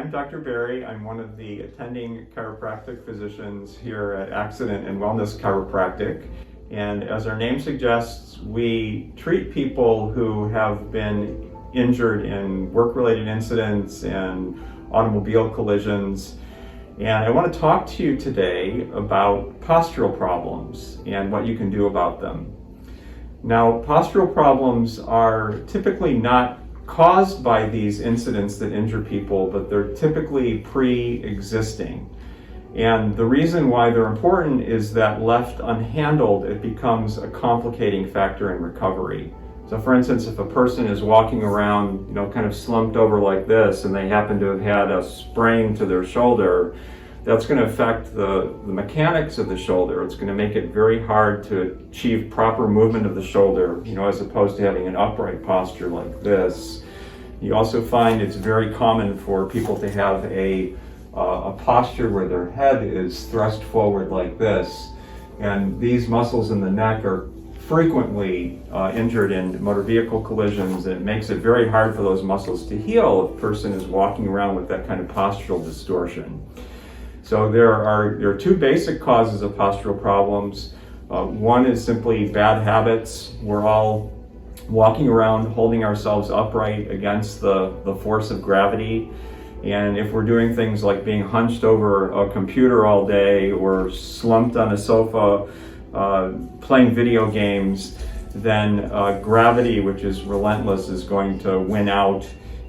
I'm Dr. Barry. I'm one of the attending chiropractic physicians here at Accident and Wellness Chiropractic. And as our name suggests, we treat people who have been injured in work-related incidents and automobile collisions. And I want to talk to you today about postural problems and what you can do about them. Now, postural problems are typically not caused by these incidents that injure people, but they're typically pre-existing. And the reason why they're important is that left unhandled, it becomes a complicating factor in recovery. So for instance, if a person is walking around, kind of slumped over like this, and they happen to have had a sprain to their shoulder, that's going to affect the mechanics of the shoulder. It's going to make it very hard to achieve proper movement of the shoulder, as opposed to having an upright posture like this. You also find it's very common for people to have a posture where their head is thrust forward like this. And these muscles in the neck are frequently injured in motor vehicle collisions. It makes it very hard for those muscles to heal if a person is walking around with that kind of postural distortion. So there are two basic causes of postural problems. One is simply bad habits. We're all walking around holding ourselves upright against the force of gravity. And if we're doing things like being hunched over a computer all day or slumped on a sofa playing video games, then gravity, which is relentless, is going to win out,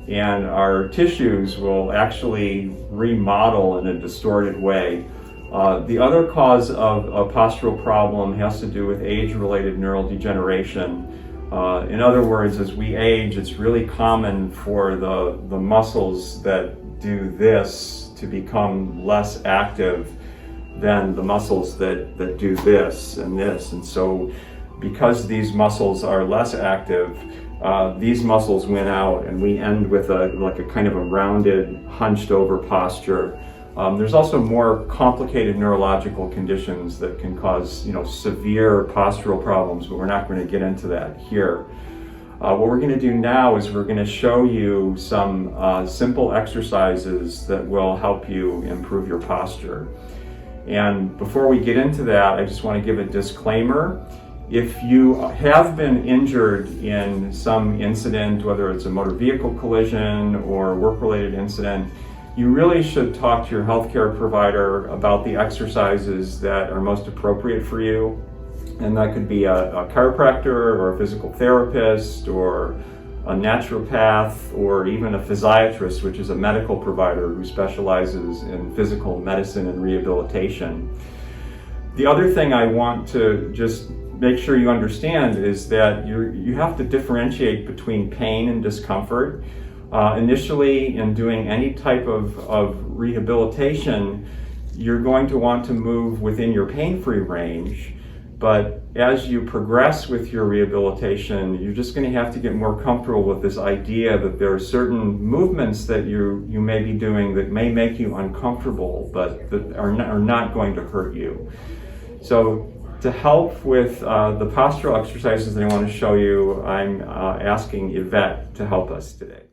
and our tissues will actually remodel in a distorted way. The other cause of a postural problem has to do with age-related neural degeneration. In other words, as we age, it's really common for the muscles that do this to become less active than the muscles that do this and this. And so because these muscles are less active, these muscles win out, and we end with a kind of a rounded, hunched over posture. There's also more complicated neurological conditions that can cause, severe postural problems, but we're not going to get into that here. What we're going to do now is we're going to show you some simple exercises that will help you improve your posture. And before we get into that, I just want to give a disclaimer. If you have been injured in some incident, whether it's a motor vehicle collision or work-related incident, you really should talk to your healthcare provider about the exercises that are most appropriate for you. And that could be a chiropractor or a physical therapist or a naturopath or even a physiatrist, which is a medical provider who specializes in physical medicine and rehabilitation. The other thing I want to just make sure you understand is that you have to differentiate between pain and discomfort. Initially, in doing any type of rehabilitation, you're going to want to move within your pain-free range. But as you progress with your rehabilitation, you're just going to have to get more comfortable with this idea that there are certain movements that you may be doing that may make you uncomfortable, but that are not going to hurt you. So to help with the postural exercises that I want to show you, I'm asking Yvette to help us today.